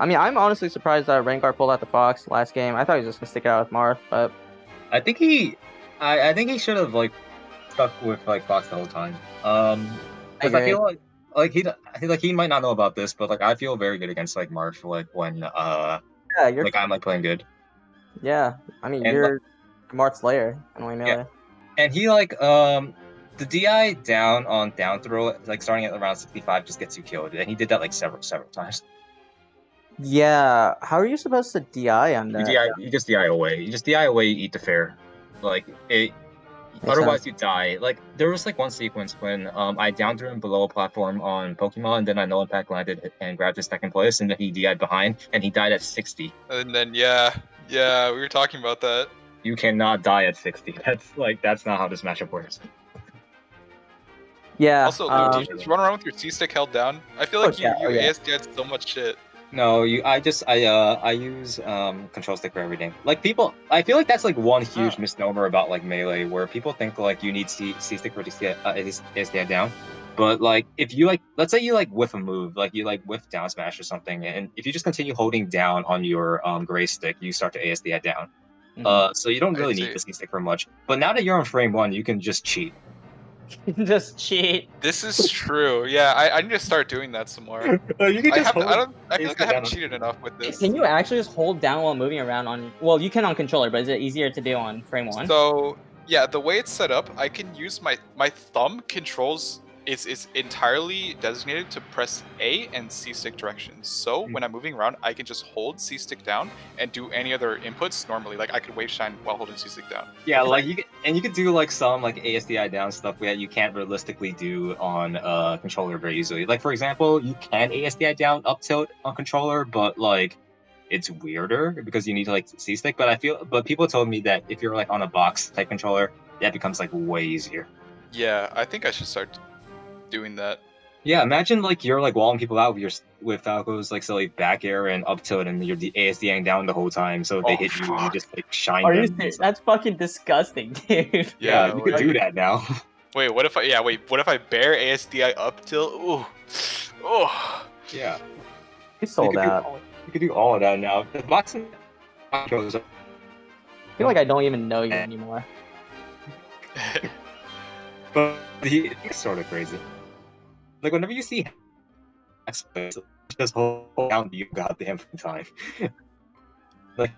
I mean, I'm honestly surprised that Rengar pulled out the Fox last game. I thought he was just gonna stick it out with Marth, but I think he should have like stuck with like Fox the whole time. Because I feel like he might not know about this, but like I feel very good against like Marth like when yeah, you're like I'm like playing good. yeah. I mean, And you're Marth Slayer and only melee. and he like the DI down on down throw like starting at around 65 just gets you killed, and he did that like several times. Yeah, how are you supposed to DI on that? You just DI away. You just DI away. You eat the fair. Like it. Makes Otherwise, sense. you die. Like there was like one sequence when I down threw him below a platform on Pokemon, and then I no impact landed and grabbed his second place, and then he DI'd behind, and he died at 60. And then yeah, we were talking about that. You cannot die at 60. That's not how this matchup works. Yeah. Also, Lou, do you just run around with your C-stick held down? I feel like you ASD'd so much shit. No, I use control stick for everything. Like people, I feel like that's like one huge misnomer about like melee, where people think like you need C stick for ASD down. But like if you like, let's say you like whiff a move, like you like whiff down smash or something, and if you just continue holding down on your gray stick, you start to ASD down. So you don't really need the C stick for much. But now that you're on frame 1, you can just cheat. Just cheat. This is true. Yeah, I need to start doing that some more. You can just I feel like I haven't cheated enough with this. Can you actually just hold down while moving around on? Well, you can on controller, but is it easier to do on frame 1? So yeah, the way it's set up, I can use my thumb controls. It's entirely designated to press A and C stick directions. So when I'm moving around, I can just hold C stick down and do any other inputs normally. Like I could wave shine while holding C stick down. Yeah, like you could do like some like ASDI down stuff that you can't realistically do on controller very easily. Like for example, you can ASDI down up tilt on controller, but like it's weirder because you need to like C stick. But people told me that if you're like on a box type controller, that becomes like way easier. Yeah, I think I should start doing that. Yeah, imagine like you're like walling people out with Falco's like silly back air and up tilt, and you're ASDing down the whole time, so if they hit you, you just like shine Are them. you serious? That's fucking disgusting, dude. Yeah, you could do that now. Wait, what if I bear ASDI up tilt? Ooh. Oh. Yeah. You sold out. You could do all of that now. The boxing goes up. I feel like I don't even know you anymore. But he's sort of crazy. Like whenever you see just hold down the goddamn time. Like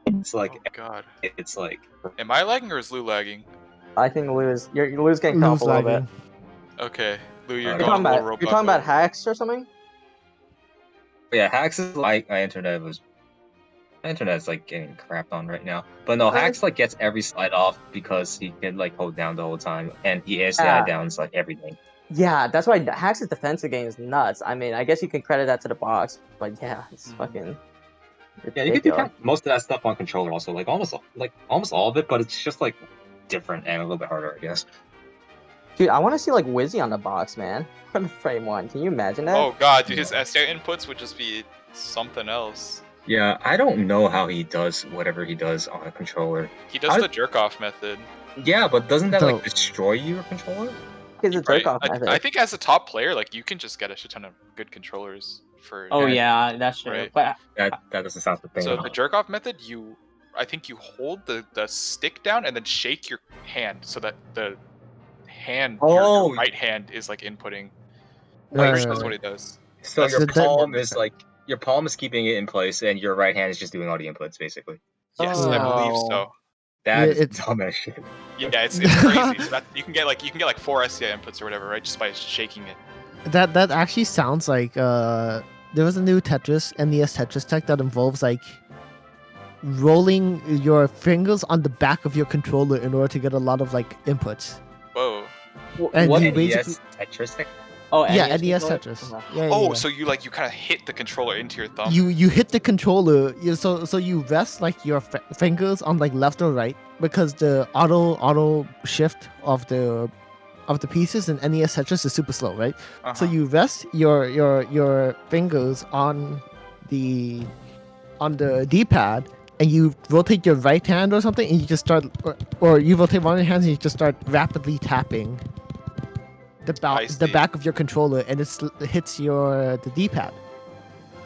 it's like oh god. It's like am I lagging or is Lou lagging? I think Lou's getting cut off a little bit. Okay. Lou, you're talking about hacks or something? Yeah, hacks is like my internet's like getting crapped on right now. But no, hacks like gets every slide off because he can like hold down the whole time, and he ASDI downs like everything. Yeah, that's why hacks' defensive game is nuts. I mean, I guess you can credit that to the box, but yeah, it's fucking ridiculous. Yeah, you can do most of that stuff on controller also, like almost all of it, but it's just like different and a little bit harder, I guess. Dude, I want to see like Wizzy on the box, man. From frame 1, can you imagine that? Oh god, dude, his SDI inputs would just be something else. Yeah, I don't know how he does whatever he does on a controller. He does the jerk-off method. Yeah, but doesn't that like destroy your controller? It's a jerk-off method. I think as a top player, like you can just get a shit ton of good controllers for. Oh yeah, that's true. Right? But that doesn't sound the thing. So the jerk-off method, I think you hold the stick down and then shake your hand so that the hand, your right hand is like inputting. That's what it does. So your palm is like. Your palm is keeping it in place, and your right hand is just doing all the inputs, basically. Yes, I believe so. That is dumb as shit. Yeah, it's crazy. So you can get like 4 SDI inputs or whatever, right? Just by shaking it. That actually sounds like there was a new Tetris, NES Tetris tech that involves like rolling your fingers on the back of your controller in order to get a lot of like inputs. Whoa. And what you NES Tetris tech? Oh yeah, NES Tetris. Yeah, so you kind of hit the controller into your thumb. You hit the controller. So you rest like your fingers on like left or right because the auto shift of the pieces in NES Tetris is super slow, right? So you rest your fingers on the D-pad and you rotate your right hand or something and you just start or you rotate one of your hands and you just start rapidly tapping the back of your controller and it hits the D-pad.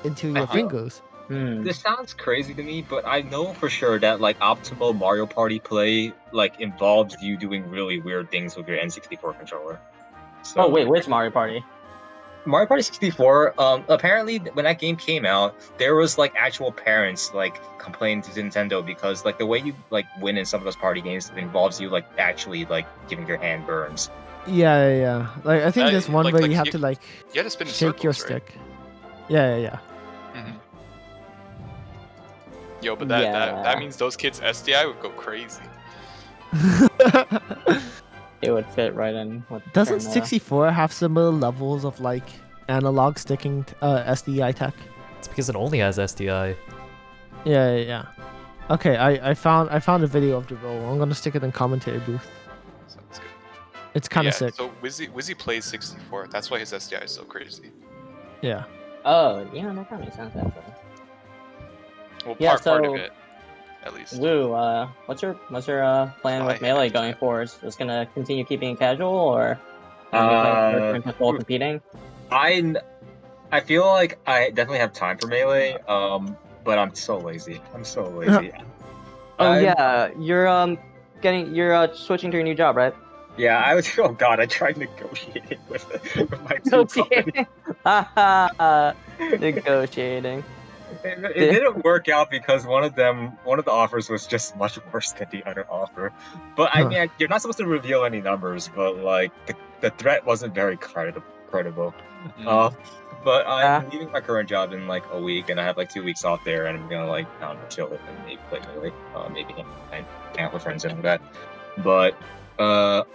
into your fingers. This sounds crazy to me, but I know for sure that like optimal Mario Party play like involves you doing really weird things with your N64 controller. So, Oh wait, which Mario Party? Mario Party 64. Apparently when that game came out, there was like actual parents like complaining to Nintendo because like the way you like win in some of those party games involves you like actually like giving your hand burns. Yeah. Like I think there's one like- where like you have you- to like You had to spin in shake your circles, right? stick. Yeah. Yo, but that Yeah. means those kids SDI would go crazy. It would fit right in with Doesn't and, 64 have similar levels of like analog sticking SDI tech? It's because it only has SDI. Yeah. Okay, I found a video of the roll. I'm gonna stick it in commentary booth. Sounds good. It's kind of sick. So Wizzy plays 64. That's why his SDI is so crazy. Yeah. Oh, yeah, that kind of makes sense actually. Well, Yeah, part of so- it, at least. Woo, what's your plan with I Melee hate going that. forward? Just gonna continue keeping it casual, or return to full competing? I feel like I definitely have time for Melee, but I'm so lazy. I'm so lazy. Oh I'm- yeah, you're switching to your new job, right? Yeah, I was. Oh god, I tried negotiating with my two companies. Negotiating. It didn't work out because one of the offers was just much worse than the other offer. But I mean, you're not supposed to reveal any numbers, but like the threat wasn't very credible. But I'm leaving my current job in like a week, and I have like 2 weeks off there, and I'm gonna like I don't know, chill and maybe play Melee, maybe hang out with friends and all that. But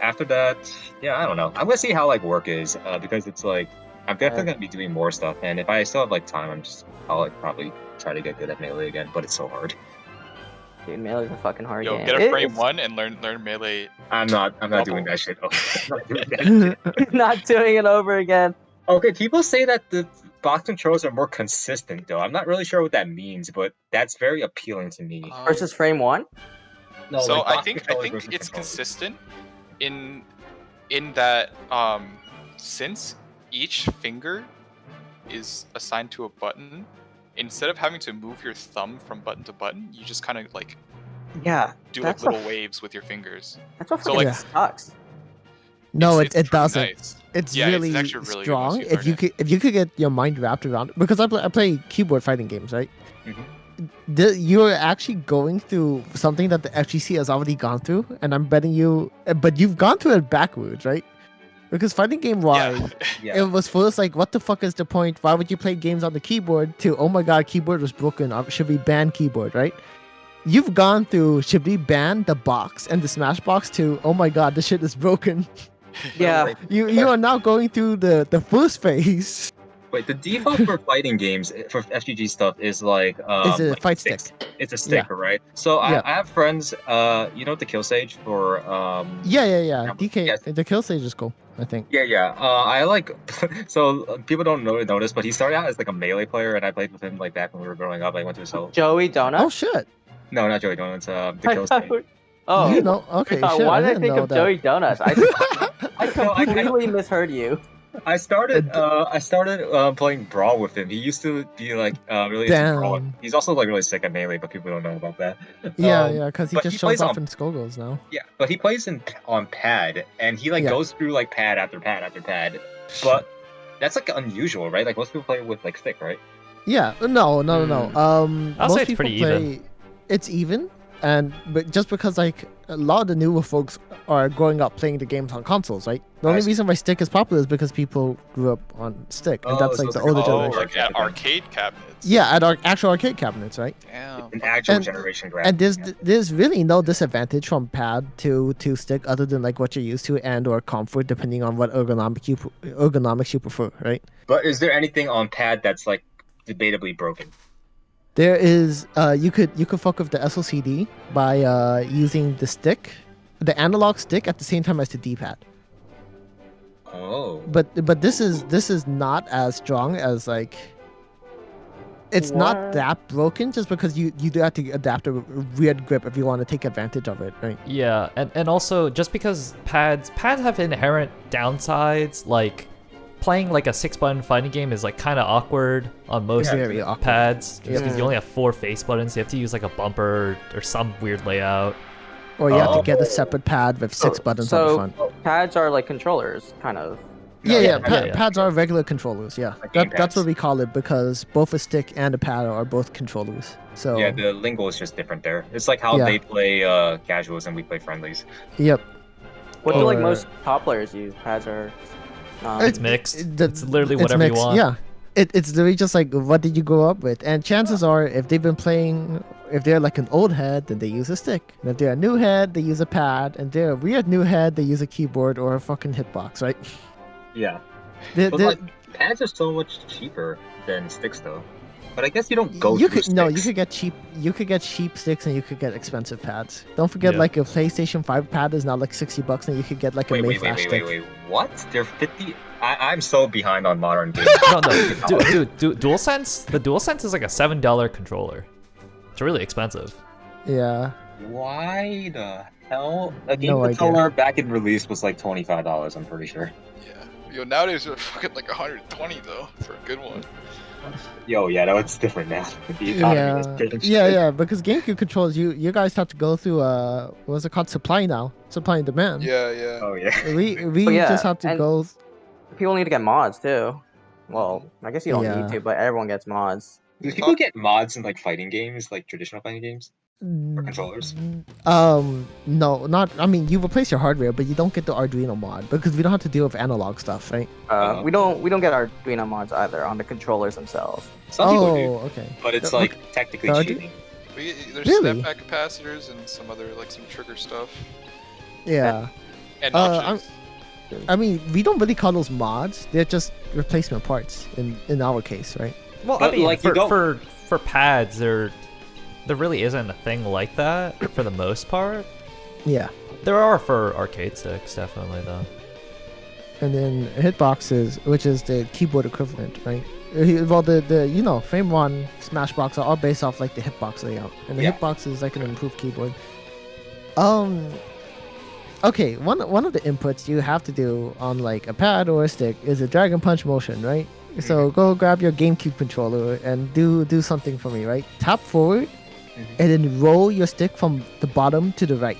after that, yeah, I don't know. I'm gonna see how like work is because it's like I'm definitely gonna be doing more stuff, and if I still have like time, I'll like probably try to get good at Melee again. But it's so hard. Dude, Melee's a fucking hard Yo, game. get a frame 1 and learn Melee. I'm not doing that shit. I'm not doing that shit. Not doing it over again. Okay, people say that the box controls are more consistent, though. I'm not really sure what that means, but that's very appealing to me. Versus frame 1? No, So like, I box think controllers versus it's controllers. consistent in that since each finger is assigned to a button, instead of having to move your thumb from button to button, you just kind of like Yeah. do like That's little what- waves with your fingers. That's what So, fucking like- sucks. No, It's it pretty doesn't. nice. It's Yeah, it's really actually really good strong once you if learn you it. could get your mind wrapped around it. Because I play keyboard fighting games, right? Mhm. You're actually going through something that the FGC has already gone through, and I'm betting you, but you've gone through it backwards, right? Because fighting game wise, Yeah. Yeah. it was first like, what the fuck is the point? Why would you play games on the keyboard? To oh my god, keyboard was broken. Should we ban keyboard, right? You've gone through should we ban the box and the Smash Box to oh my god, this shit is broken. Yeah. You are now going through the first phase. Wait, the default for fighting games for FGG stuff is like Is a like fight sticks. stick. It's a stick, right? So Yeah. I have friends. You know the kill sage for Yeah. DK, Yes. the kill stage is cool, I think. Yeah. I like so people don't notice, but he started out as like a Melee player, and I played with him like back when we were growing up. I went to his house. Joey Donut? Oh shit. No, not Joey Donuts. The I kill thought- stage. Oh, You know, okay, shit. why did I didn't think know of that. Joey Donuts? I No, I- completely misheard you. I started playing Brawl with him. He used to be like really into Brawl. Damn. He's also like really sick at Melee, but people don't know about that. Yeah, because he but just he shows plays off on- in Skullgirls now. Yeah, but he plays on pad, and he like Yeah. goes through like pad after pad after pad. But that's like unusual, right? Like most people play with like stick, right? Yeah, no. I'll Most say it's people pretty play. even. It's even, but just because like a lot of the newer folks are growing up playing the games on consoles, right? The only I see. reason why stick is popular is because people grew up on stick, and Oh, that's so like it's the like older an Oh, older generation. like at generation. arcade cabinets. Yeah, at our actual arcade cabinets, right? Damn. An actual And- generation grab. And there's really no disadvantage from pad to stick other than like what you're used to and or comfort depending on what ergonomics you prefer, right? But is there anything on pad that's like debatably broken? There is you could fuck with the SLCD by using the stick, the analog stick at the same time as the D-pad. Oh. But this is not as strong as like it's not What? that broken just because you do have to adapt a weird grip if you want to take advantage of it, right? Yeah, and also just because pads have inherent downsides, like playing like a 6-button fighting game is like kind of awkward on most Very awkward. pads because Yeah. you only have 4 face buttons. You have to use like a bumper or some weird layout. Or you have to get a Oh. separate pad with 6 buttons on the So front. pads are like controllers, kind of. Yeah, yeah, pads are regular controllers. Yeah, Like game that's what pads. we call it because both a stick and a pad are both controllers. So Yeah, the lingo is just different there. It's like how Yeah. they play casuals and we play friendlies. yep. What do like Or- most top players use? Pads are. It's mixed. It's literally it's whatever you mixed, want. Yeah, it's literally just like what did you grow up with, and chances are if they've been playing, if they're like an old head, then they use a stick, and if they're a new head, they use a pad, and they're a weird new head, they use a keyboard or a fucking hitbox, right? Yeah. They- But they- like pads are so much cheaper than sticks though. But I guess you don't go you through could no, you sticks. could get cheap sticks and you could get expensive pads. Don't forget, Yeah. like a PlayStation 5 pad is now like $60, and you could get like a Wait, Mayflash stick. What? They're 50. I'm so behind on modern games. No, DualSense. The DualSense is like a $7 controller. It's really expensive. Yeah, Why the hell? A game No idea. controller back in release was like $25. I'm pretty sure. Yeah. Yo, nowadays they're fucking like 120 though for a good one. Yo, yeah, no, it's different now. The economy has changed. yeah. Because GameCube controls, you guys have to go through what's it called, supply now, supply and demand. Yeah, yeah. Oh yeah. We Oh, yeah, just have to and- go. People need to get mods too. Well, I guess you don't Yeah. need to, but everyone gets mods. Do people get mods in like fighting games, like traditional fighting games? controllers? No, not. I mean, you replace your hardware, but you don't get the Arduino mod because we don't have to deal with analog stuff, right? We don't get our Arduino mods either on the controllers themselves. Some people do, okay. but it's Okay. like technically Ardu- cheating. There's Really? snapback capacitors and some other like some trigger stuff Yeah. and I'm- notches. I mean, we don't really call those mods. They're just replacement parts in our case, right? Well, I But, mean, like, you don't- for pads, there really isn't a thing like that for the most part. Yeah. There are for arcade sticks, definitely though. And then hitboxes, which is the keyboard equivalent, right? Well, the Frame 1 Smash Box are all based off like the hitbox layout, and the Yeah. hitbox is like an improved keyboard. Okay, one of the inputs you have to do on like a pad or a stick is a drag and punch motion, right? So go grab your GameCube controller and do something for me, right? Tap forward, and then roll your stick from the bottom to the right.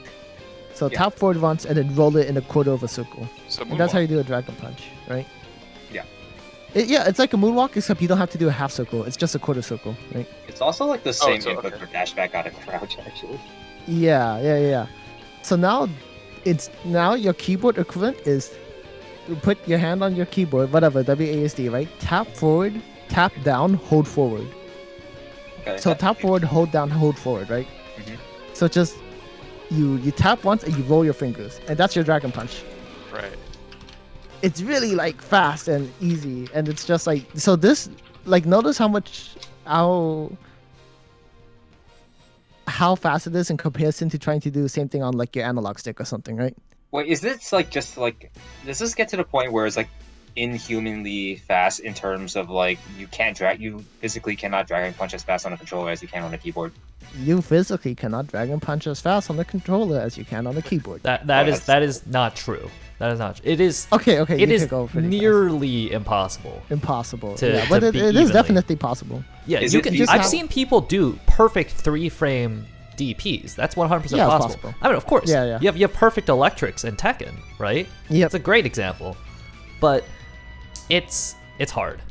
So Yeah. tap forward once and then roll it in a quarter of a circle. So And that's how moonwalk. you do a dragon punch, right? Yeah. It's like a moonwalk, except you don't have to do a half circle. It's just a quarter circle, right? It's also like the same so- input okay. for dash back out of crouch, actually. Yeah. So now your keyboard equivalent is you put your hand on your keyboard, whatever, WASD, right? Tap forward, tap down, hold forward. Okay. So tap forward, hold down, hold forward, right? Mhm. So just you tap once and you roll your fingers, and that's your dragon punch. Right. It's really like fast and easy, and it's just like so this like notice how fast it is in comparison to trying to do the same thing on like your analog stick or something, right? Wait, is this like just like does this get to the point where it's like inhumanly fast in terms of like you physically cannot drag and punch as fast on a controller as you can on a keyboard? You physically cannot drag and punch as fast on the controller as you can on the keyboard. That is not true. That is not. It is. Okay, It you is could go pretty fast. nearly impossible. Impossible. to- Yeah, but to it be is evenly. definitely possible. Yeah, Is you it can. just I've how- seen people do perfect 3-frame DPs. That's 100% Yeah, it's possible. possible. I mean, of course. Yeah. You have perfect electrics in Tekken, right? Yep. It's a great example, but it's hard.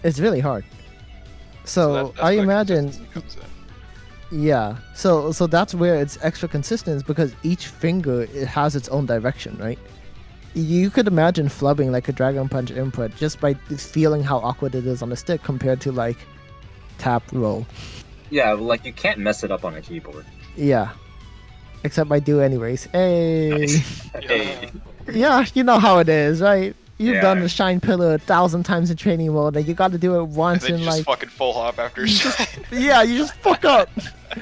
It's really hard. So, that's I where imagine, consistency comes in. yeah. So that's where it's extra consistent is because each finger it has its own direction, right? You could imagine flubbing like a Dragon Punch input just by feeling how awkward it is on the stick compared to like tap roll. Yeah, like you can't mess it up on a keyboard. Yeah. Except I do anyways. Hey. Nice. Hey. Yeah, you know how it is, right? You've Yeah. done the Shine Pillar 1,000 times in training mode, and you got to do it And once then in you just like, fucking full hop after shine. yeah, you just fuck up.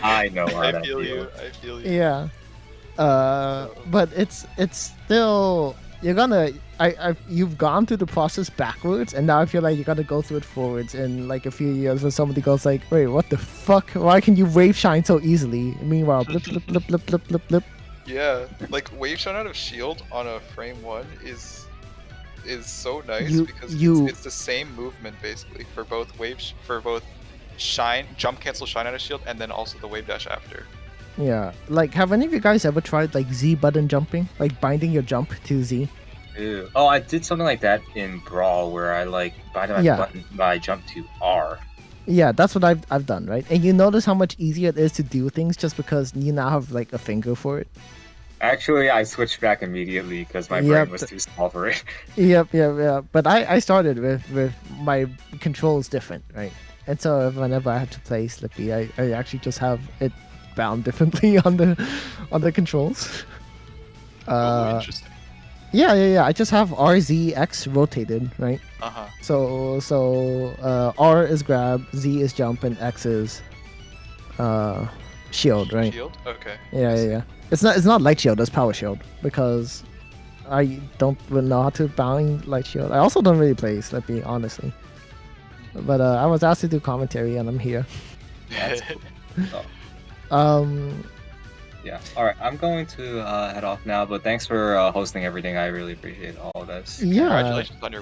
I know how I that feel you. feels. I feel you. Yeah. But it's still you're gonna you've gone through the process backwards, and now I feel like you're gonna go through it forwards in like a few years when somebody goes like, wait, what the fuck? Why can you wave shine so easily? Meanwhile, blip blip blip blip blip blip blip. Yeah, like wave shot out of shield on a frame 1 is is so nice You- because you- it's the same movement basically for both shine, jump cancel, shine out of shield, and then also the wave dash after. Yeah, like have any of you guys ever tried like Z button jumping, like binding your jump to Z? Ew. Oh, I did something like that in Brawl where I like bind my Yeah. button, my jump to R. Yeah, that's what I've done, right? And you notice how much easier it is to do things just because you now have like a finger for it. Actually, I switched back immediately because my Yep. brain was too small for it. Yep. But I started with my controls different, right? And so whenever I have to play Slippy, I actually just have it bound differently on the controls. Oh, interesting. Yeah. I just have RZX rotated, right? Uh-huh. So R is grab, Z is jump, and X is shield, right? Shield? Okay. Yeah. It's not light shield, it's power shield because I don't really know how to bind light shield. I also don't really play Slippy, honestly. But I was asked to do commentary and I'm here. That's cool. Yeah. All right. I'm going to head off now, but thanks for hosting everything. I really appreciate all of this. Yeah. Congratulations on your